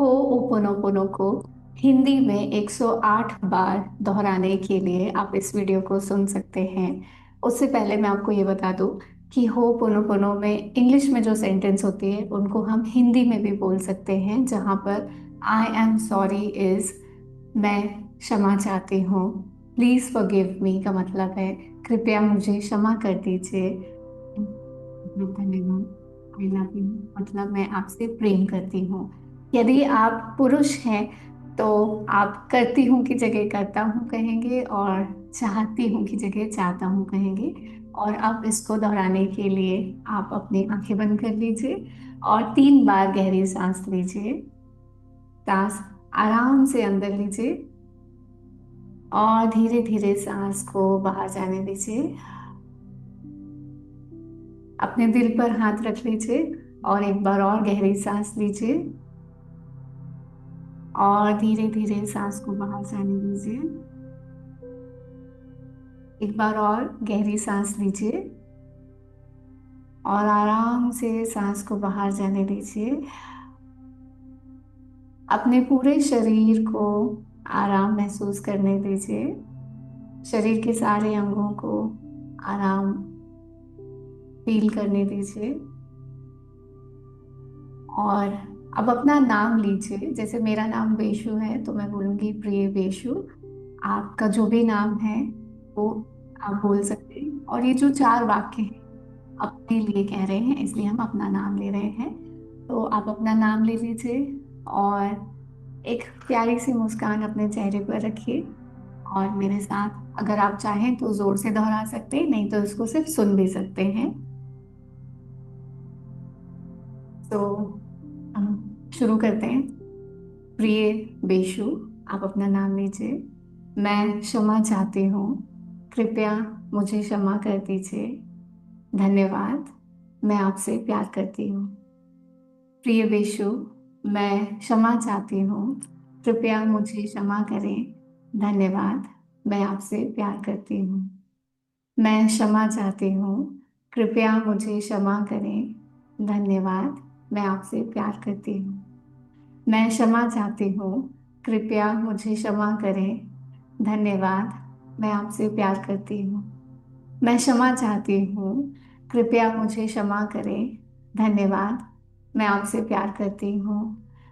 होओपोनोपोनो को हिंदी में 108 बार दोहराने के लिए आप इस वीडियो को सुन सकते हैं। उससे पहले मैं आपको ये बता दूं कि होओपोनोपोनो में इंग्लिश में जो सेंटेंस होती है उनको हम हिंदी में भी बोल सकते हैं, जहां पर आई एम सॉरी इज मैं क्षमा चाहती हूँ। प्लीज फॉरगिव मी का मतलब है कृपया मुझे क्षमा कर दीजिए। धन्यवाद। आई लव यू मतलब मैं आपसे प्रेम करती हूँ। यदि आप पुरुष हैं तो आप करती हूँ की जगह करता हूँ कहेंगे, और चाहती हूँ की जगह चाहता हूँ कहेंगे। और अब इसको दोहराने के लिए आप अपनी आंखें बंद कर लीजिए और 3 बार गहरी सांस लीजिए। सांस आराम से अंदर लीजिए और धीरे धीरे सांस को बाहर जाने दीजिए। अपने दिल पर हाथ रख लीजिए और एक बार और गहरी सांस लीजिए और धीरे धीरे सांस को बाहर जाने दीजिए। एक बार और गहरी सांस लीजिए और आराम से सांस को बाहर जाने दीजिए। अपने पूरे शरीर को आराम महसूस करने दीजिए। शरीर के सारे अंगों को आराम फील करने दीजिए। और अब अपना नाम लीजिए। जैसे मेरा नाम बेशु है तो मैं बोलूंगी प्रिय बेशु। आपका जो भी नाम है वो आप बोल सकते हैं। और ये जो 4 वाक्य हैं अपने लिए कह रहे हैं, इसलिए हम अपना नाम ले रहे हैं। तो आप अपना नाम ले लीजिए और एक प्यारी सी मुस्कान अपने चेहरे पर रखिए। और मेरे साथ अगर आप चाहें तो जोर से दोहरा सकते हैं, नहीं तो इसको सिर्फ सुन भी सकते हैं। तो हम शुरू करते हैं। प्रिय बेशु, आप अपना नाम लीजिए। मैं क्षमा चाहती हूँ, कृपया मुझे क्षमा कर दीजिए। धन्यवाद, मैं आपसे प्यार करती हूँ। प्रिय बेशु, मैं क्षमा चाहती हूँ, कृपया मुझे क्षमा करें। धन्यवाद, मैं आपसे प्यार करती हूँ। मैं क्षमा चाहती हूँ, कृपया मुझे क्षमा करें। धन्यवाद, मैं आपसे प्यार करती हूँ। मैं क्षमा चाहती हूँ, कृपया मुझे क्षमा करें। धन्यवाद, मैं आपसे प्यार करती हूँ। मैं क्षमा चाहती हूँ, कृपया मुझे क्षमा करें। धन्यवाद, मैं आपसे प्यार करती हूँ।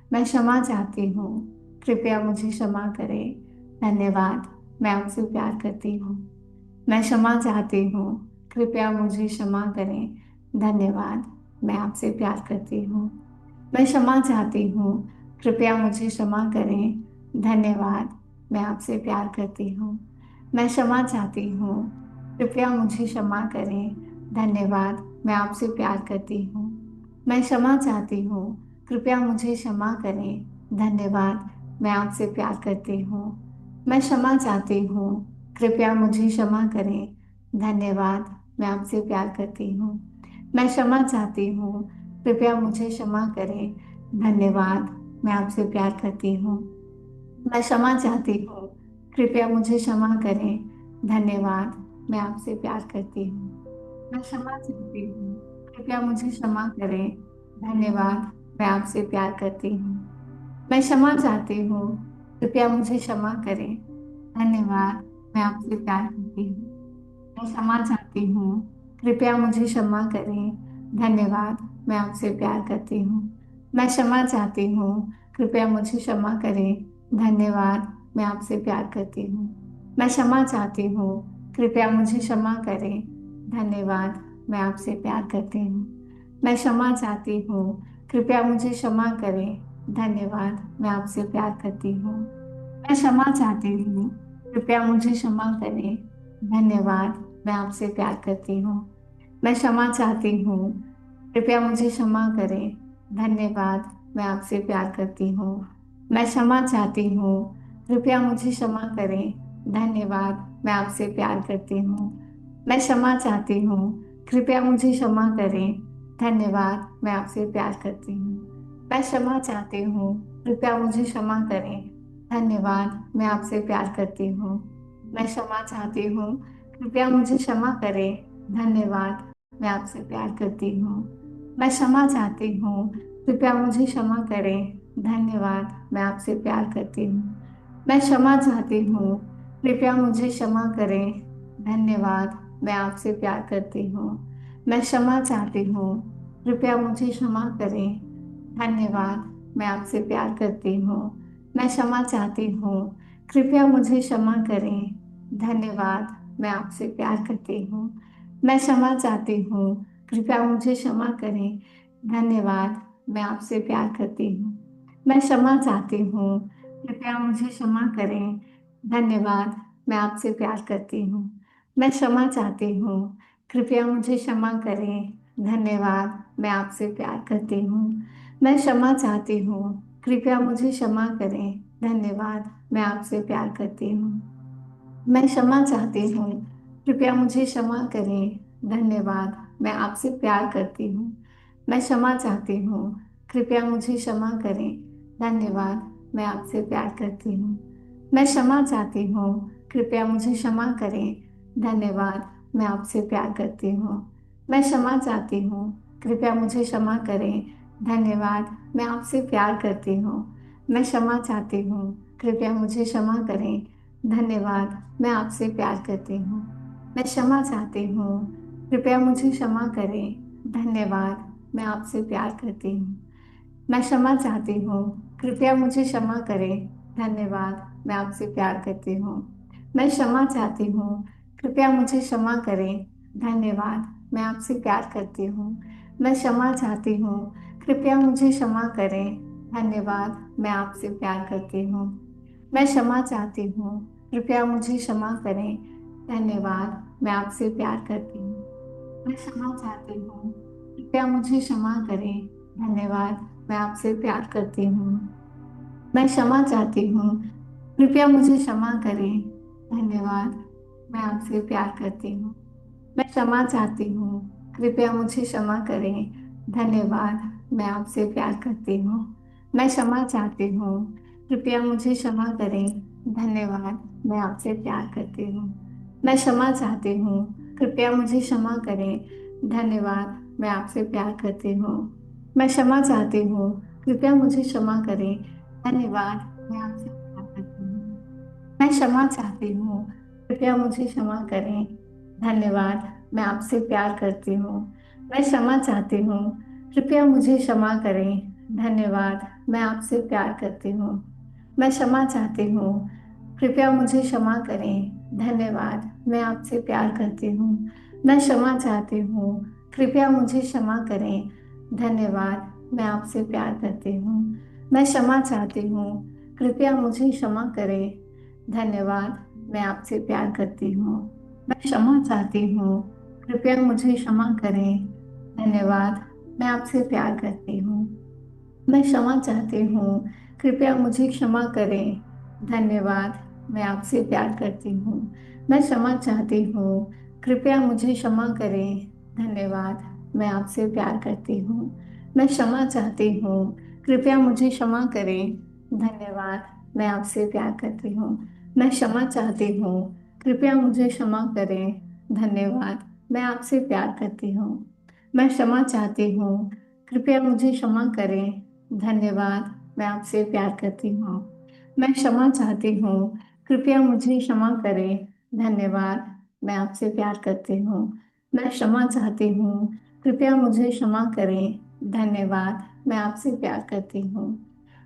मैं क्षमा चाहती हूँ, कृपया मुझे क्षमा करें। धन्यवाद, मैं आपसे प्यार करती हूँ। मैं क्षमा चाहती हूँ, कृपया मुझे क्षमा करें। धन्यवाद, मैं आपसे प्यार करती हूँ। मैं क्षमा चाहती हूँ, कृपया मुझे क्षमा करें। धन्यवाद, मैं आपसे प्यार करती हूँ। मैं क्षमा चाहती हूँ, कृपया मुझे क्षमा करें। धन्यवाद, मैं आपसे प्यार करती हूँ। मैं क्षमा चाहती हूँ, कृपया मुझे क्षमा करें। धन्यवाद, मैं आपसे प्यार करती हूँ। मैं क्षमा चाहती हूँ, कृपया मुझे क्षमा करें। धन्यवाद, मैं आपसे प्यार करती हूँ। मैं क्षमा चाहती हूँ, कृपया मुझे क्षमा करें। धन्यवाद, मैं आपसे प्यार करती हूँ। मैं क्षमा चाहती हूँ, कृपया मुझे क्षमा करें। धन्यवाद, मैं आपसे प्यार करती हूँ। मैं क्षमा चाहती हूँ, कृपया मुझे क्षमा करें। धन्यवाद, मैं आपसे प्यार करती हूँ। मैं क्षमा चाहती हूँ, कृपया मुझे क्षमा करें। धन्यवाद, मैं आपसे प्यार करती हूँ। मैं क्षमा चाहती हूँ, कृपया मुझे क्षमा करें। धन्यवाद, मैं आपसे प्यार करती हूँ। मैं क्षमा चाहती हूँ, कृपया मुझे क्षमा करें। धन्यवाद, मैं आपसे प्यार करती हूँ। मैं क्षमा चाहती हूँ, कृपया मुझे क्षमा करें। धन्यवाद, मैं आपसे प्यार करती हूँ। मैं क्षमा चाहती हूँ, कृपया मुझे क्षमा करें। धन्यवाद, मैं आपसे प्यार करती हूँ। मैं क्षमा चाहती हूँ, कृपया मुझे क्षमा करें। धन्यवाद, मैं आपसे प्यार करती हूँ। मैं क्षमा चाहती हूँ, कृपया मुझे क्षमा करें। धन्यवाद, मैं आपसे प्यार करती हूँ। मैं क्षमा चाहती हूँ, कृपया मुझे क्षमा करें। धन्यवाद, मैं आपसे प्यार करती हूँ। मैं क्षमा चाहती हूँ, कृपया मुझे क्षमा करें। धन्यवाद, मैं आपसे प्यार करती हूँ। मैं क्षमा चाहती हूँ, कृपया मुझे क्षमा करें। धन्यवाद, मैं आपसे प्यार करती हूँ। मैं क्षमा चाहती हूँ, कृपया मुझे क्षमा करें। धन्यवाद, मैं आपसे प्यार करती हूँ। मैं क्षमा चाहती हूँ, कृपया मुझे क्षमा करें। धन्यवाद, मैं आपसे प्यार करती हूँ। मैं क्षमा चाहती हूँ, कृपया मुझे क्षमा करें। धन्यवाद, मैं आपसे प्यार करती हूँ। मैं क्षमा चाहती हूँ, कृपया मुझे क्षमा करें। धन्यवाद, मैं आपसे प्यार करती हूँ। मैं क्षमा चाहती हूँ, कृपया मुझे क्षमा करें। धन्यवाद, मैं आपसे प्यार करती हूँ। मैं क्षमा चाहती हूँ, कृपया मुझे क्षमा करें। धन्यवाद, मैं आपसे प्यार करती हूँ। मैं क्षमा चाहती हूँ, कृपया मुझे क्षमा करें। धन्यवाद, मैं आपसे प्यार करती हूँ। मैं क्षमा चाहती हूँ, कृपया मुझे क्षमा करें। धन्यवाद, मैं आपसे प्यार करती हूँ। मैं क्षमा चाहती हूँ, कृपया मुझे क्षमा करें। धन्यवाद, मैं आपसे प्यार करती हूँ। मैं क्षमा चाहती हूँ, कृपया मुझे क्षमा करें। धन्यवाद, मैं आपसे प्यार करती हूँ। मैं क्षमा चाहती हूँ, कृपया मुझे क्षमा करें। धन्यवाद, मैं आपसे प्यार करती हूँ। मैं क्षमा चाहती हूँ, कृपया मुझे क्षमा करें। धन्यवाद, मैं आपसे प्यार करती हूँ। मैं क्षमा चाहती हूँ, कृपया मुझे क्षमा करें। धन्यवाद, मैं आपसे प्यार करती हूँ। मैं क्षमा चाहती हूँ, कृपया मुझे क्षमा करें। धन्यवाद, मैं आपसे प्यार करती हूँ। मैं क्षमा चाहती हूँ, कृपया मुझे क्षमा करें। धन्यवाद, मैं आपसे प्यार करती हूँ। मैं क्षमा चाहती हूँ, कृपया मुझे क्षमा करें। धन्यवाद, मैं आपसे प्यार करती हूँ। मैं क्षमा चाहती हूँ, कृपया मुझे क्षमा करें। धन्यवाद, मैं आपसे प्यार करती हूँ। मैं क्षमा चाहती हूँ, कृपया मुझे क्षमा करें। धन्यवाद, मैं आपसे प्यार करती हूँ। मैं क्षमा चाहती हूँ, कृपया मुझे क्षमा करें। धन्यवाद, मैं आपसे प्यार करती हूँ। मैं क्षमा चाहती हूँ, कृपया मुझे क्षमा करें। धन्यवाद, मैं आपसे प्यार करती हूँ। मैं क्षमा चाहती हूँ, कृपया मुझे क्षमा करें। धन्यवाद, मैं आपसे प्यार करती हूँ। मैं क्षमा चाहती हूँ, कृपया मुझे क्षमा करें। धन्यवाद, मैं आपसे प्यार करती हूँ। मैं क्षमा चाहती हूँ, कृपया मुझे क्षमा करें। धन्यवाद, मैं आपसे प्यार करती हूँ। मैं क्षमा चाहती हूँ, कृपया मुझे क्षमा करें। धन्यवाद, मैं आपसे प्यार करती हूँ। मैं क्षमा चाहती हूँ, कृपया मुझे क्षमा करें। धन्यवाद, मैं आपसे प्यार करती हूँ। मैं क्षमा चाहती हूँ, कृपया मुझे क्षमा करें। धन्यवाद, मैं आपसे प्यार करती हूँ। मैं क्षमा चाहती हूँ, कृपया मुझे क्षमा करें। धन्यवाद, मैं आपसे प्यार करती हूँ। मैं क्षमा चाहती हूँ, कृपया मुझे क्षमा करें। धन्यवाद, मैं आपसे प्यार करती हूँ। मैं क्षमा चाहती हूँ, कृपया मुझे क्षमा करें। धन्यवाद, मैं आपसे प्यार करती हूँ। मैं क्षमा चाहती हूँ, कृपया मुझे क्षमा करें। धन्यवाद, मैं आपसे प्यार करती हूँ। मैं क्षमा चाहती हूँ, कृपया मुझे क्षमा करें। धन्यवाद, मैं आपसे प्यार करती हूँ। मैं क्षमा चाहती हूँ, कृपया मुझे क्षमा करें। धन्यवाद, मैं आपसे प्यार करती हूँ। मैं क्षमा चाहती हूँ, कृपया मुझे क्षमा करें। धन्यवाद, मैं आपसे प्यार करती हूँ। मैं क्षमा चाहती हूँ, कृपया मुझे क्षमा करें। धन्यवाद, मैं आपसे प्यार करती हूँ। मैं क्षमा चाहती हूँ, कृपया मुझे क्षमा करें। धन्यवाद, मैं आपसे प्यार करती हूँ। मैं क्षमा चाहती हूँ, कृपया मुझे क्षमा करें। धन्यवाद, मैं आपसे प्यार करती हूँ। मैं क्षमा चाहती हूँ, कृपया मुझे क्षमा करें। धन्यवाद, मैं आपसे प्यार करती हूँ। मैं क्षमा चाहती हूँ, कृपया मुझे क्षमा करें। धन्यवाद, मैं आपसे प्यार करती हूँ।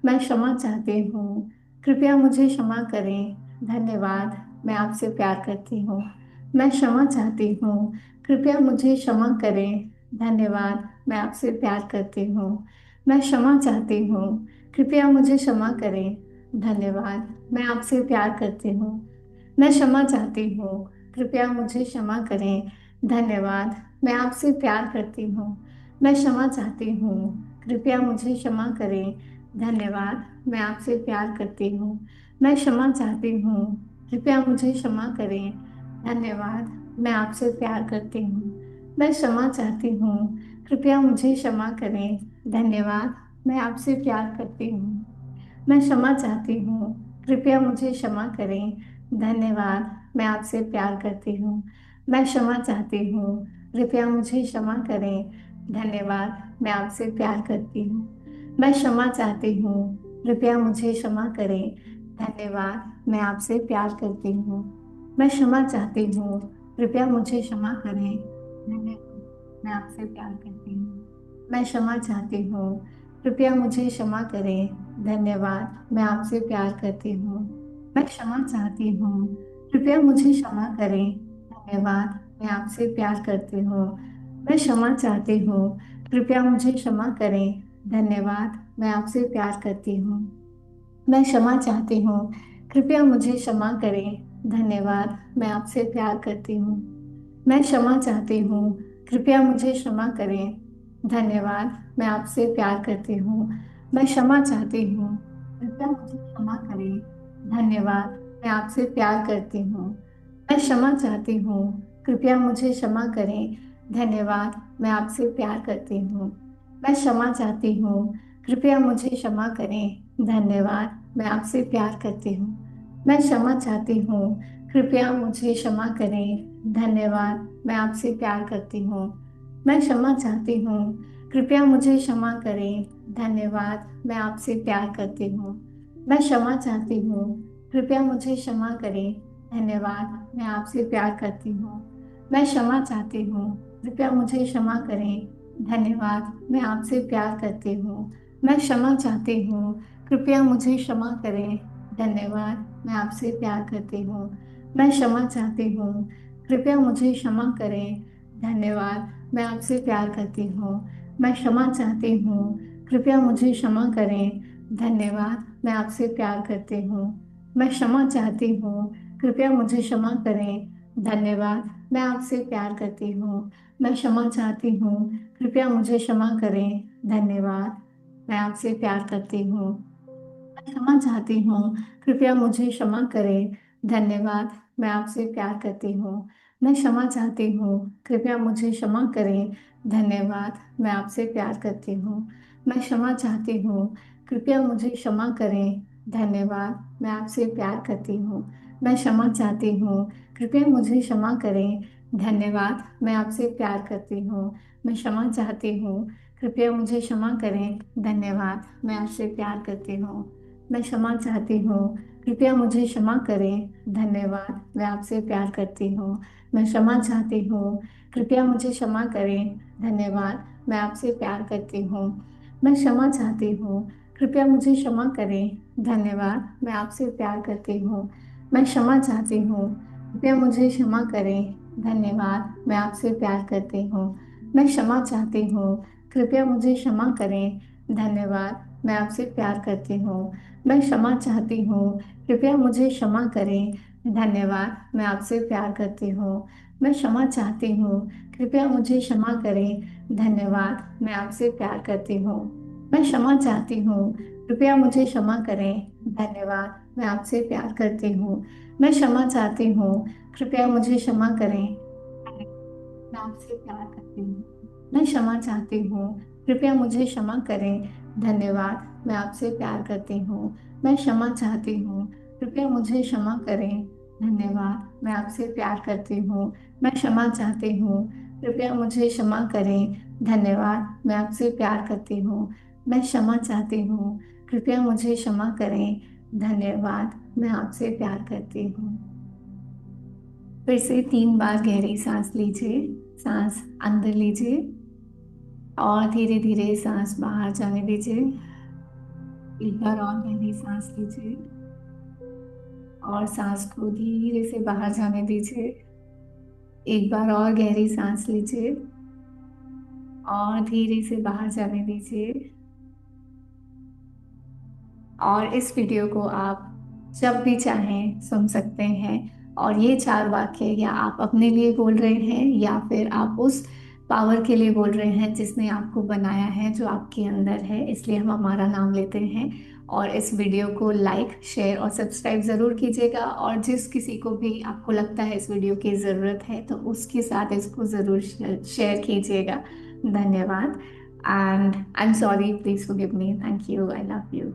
मैं क्षमा चाहती हूँ, कृपया मुझे क्षमा करें। धन्यवाद, मैं आपसे प्यार करती हूँ। मैं क्षमा चाहती हूँ, कृपया मुझे क्षमा करें। धन्यवाद, मैं आपसे प्यार करती हूँ। मैं क्षमा चाहती हूँ, कृपया मुझे क्षमा करें। धन्यवाद, मैं आपसे प्यार करती हूँ। मैं क्षमा चाहती हूँ, कृपया मुझे क्षमा करें। धन्यवाद, मैं आपसे प्यार करती हूँ। मैं क्षमा चाहती हूँ, कृपया मुझे क्षमा करें। धन्यवाद, मैं आपसे प्यार करती हूँ। मैं क्षमा चाहती हूँ, कृपया मुझे क्षमा करें। धन्यवाद, मैं आपसे प्यार करती हूँ। मैं क्षमा चाहती हूँ, कृपया मुझे क्षमा करें। धन्यवाद, मैं आपसे प्यार करती हूँ। मैं क्षमा चाहती हूँ, कृपया मुझे क्षमा करें। धन्यवाद, मैं आपसे प्यार करती हूँ। मैं क्षमा चाहती हूँ, कृपया मुझे क्षमा करें। धन्यवाद, मैं आपसे प्यार करती हूँ। मैं क्षमा चाहती हूँ, कृपया मुझे क्षमा करें। धन्यवाद, मैं आपसे प्यार करती हूँ। मैं क्षमा चाहती हूँ। कृपया मुझे क्षमा करें। धन्यवाद, मैं आपसे प्यार करती हूँ। मैं क्षमा चाहती हूँ। कृपया मुझे क्षमा करें। धन्यवाद, मैं आपसे प्यार करती हूँ। मैं क्षमा चाहती हूँ। कृपया मुझे क्षमा करें। धन्यवाद, मैं आपसे प्यार करती हूँ। मैं क्षमा चाहती हूँ। कृपया मुझे क्षमा करें। धन्यवाद, मैं आपसे प्यार करती हूँ। मैं क्षमा चाहती हूँ। कृपया मुझे क्षमा करें। धन्यवाद, मैं आपसे प्यार करती हूँ। मैं क्षमा चाहती हूँ। कृपया मुझे क्षमा करें। धन्यवाद, मैं आपसे प्यार करती हूँ। मैं क्षमा चाहती हूँ। कृपया मुझे क्षमा करें। धन्यवाद, मैं आपसे प्यार करती हूँ। मैं क्षमा चाहती हूँ। कृपया मुझे क्षमा करें। धन्यवाद, मैं आपसे प्यार करती हूँ। मैं क्षमा चाहती हूँ। कृपया मुझे क्षमा करें। धन्यवाद, मैं आपसे प्यार करती हूँ। मैं क्षमा चाहती हूँ। कृपया मुझे क्षमा करें। धन्यवाद, मैं आपसे प्यार करती हूँ। मैं क्षमा चाहती हूँ। कृपया मुझे क्षमा करें। धन्यवाद, मैं आपसे प्यार करती हूँ। मैं क्षमा चाहती हूँ। कृपया मुझे क्षमा करें। धन्यवाद, मैं आपसे प्यार करती हूँ। मैं क्षमा चाहती हूँ। कृपया मुझे क्षमा करें। धन्यवाद, मैं आपसे प्यार करती हूँ। मैं क्षमा चाहती हूँ। कृपया मुझे क्षमा करें। धन्यवाद, मैं आपसे प्यार करती हूँ। मैं क्षमा चाहती हूँ। कृपया मुझे क्षमा करें। धन्यवाद, मैं आपसे प्यार करती हूँ। मैं क्षमा चाहती हूँ। कृपया मुझे क्षमा करें। धन्यवाद, मैं आपसे प्यार करती हूँ। मैं क्षमा चाहती हूँ। कृपया मुझे क्षमा करें। धन्यवाद, मैं आपसे प्यार करती हूँ। मैं क्षमा चाहती हूँ। कृपया मुझे क्षमा करें। धन्यवाद, मैं आपसे प्यार करती हूँ। क्षमा चाहती हूँ। कृपया मुझे क्षमा करें। धन्यवाद, मैं आपसे प्यार करती हूँ। मैं क्षमा चाहती हूँ। कृपया मुझे क्षमा करें। धन्यवाद, मैं आपसे प्यार करती हूँ। मैं क्षमा चाहती हूँ। कृपया मुझे क्षमा करें। धन्यवाद, मैं आपसे प्यार करती हूँ। मैं क्षमा चाहती हूँ। कृपया मुझे क्षमा करें। धन्यवाद, मैं आपसे प्यार करती हूँ। मैं क्षमा चाहती हूँ। कृपया मुझे क्षमा करें। धन्यवाद, मैं आपसे प्यार करती हूँ। मैं क्षमा चाहती हूँ। कृपया मुझे क्षमा करें। धन्यवाद, मैं आपसे प्यार करती हूँ। मैं क्षमा चाहती हूँ। कृपया मुझे क्षमा करें। धन्यवाद, मैं आपसे प्यार करती हूँ। मैं क्षमा चाहती हूँ। कृपया मुझे क्षमा करें। धन्यवाद, मैं आपसे प्यार करती हूँ। मैं क्षमा चाहती हूँ। कृपया मुझे क्षमा करें। धन्यवाद, मैं आपसे प्यार करती हूँ। मैं क्षमा चाहती हूँ। कृपया मुझे क्षमा करें। धन्यवाद, मैं आपसे प्यार करती हूँ। मैं क्षमा चाहती हूँ। कृपया मुझे क्षमा करें। धन्यवाद, मैं आपसे प्यार करती हूँ। मैं क्षमा चाहती हूँ। कृपया मुझे क्षमा करें। धन्यवाद, मैं आपसे प्यार करती हूँ। मैं क्षमा चाहती हूँ। कृपया मुझे क्षमा करें। धन्यवाद, मैं आपसे प्यार करती हूँ। मैं क्षमा चाहती हूँ। कृपया मुझे क्षमा करें। मैं आपसे प्यार करती हूँ। मैं क्षमा चाहती हूँ। कृपया मुझे क्षमा करें। धन्यवाद, मैं आपसे प्यार करती हूँ। मैं क्षमा चाहती हूँ। कृपया मुझे क्षमा करें। धन्यवाद, मैं आपसे प्यार करती हूँ। मैं क्षमा चाहती हूँ। कृपया मुझे क्षमा करें। धन्यवाद, मैं आपसे प्यार करती हूँ। मैं क्षमा चाहती हूँ। कृपया मुझे क्षमा करें। धन्यवाद, मैं आपसे प्यार करती हूँ। फिर से 3 बार गहरी सांस लीजिए। सांस अंदर लीजिए और धीरे धीरे सांस बाहर जाने दीजिए। एक बार और गहरी सांस लीजिए और सांस को धीरे से बाहर जाने दीजिए। एक बार और गहरी सांस लीजिए और धीरे से बाहर जाने दीजिए। और इस वीडियो को आप जब भी चाहें सुन सकते हैं। और ये 4 वाक्य या आप अपने लिए बोल रहे हैं या फिर आप उस पावर के लिए बोल रहे हैं जिसने आपको बनाया है, जो आपके अंदर है, इसलिए हम हमारा नाम लेते हैं। और इस वीडियो को लाइक शेयर और सब्सक्राइब ज़रूर कीजिएगा। और जिस किसी को भी आपको लगता है इस वीडियो की ज़रूरत है तो उसके साथ इसको ज़रूर शेयर कीजिएगा। धन्यवाद। And I am sorry, please forgive me. Thank you, I love you.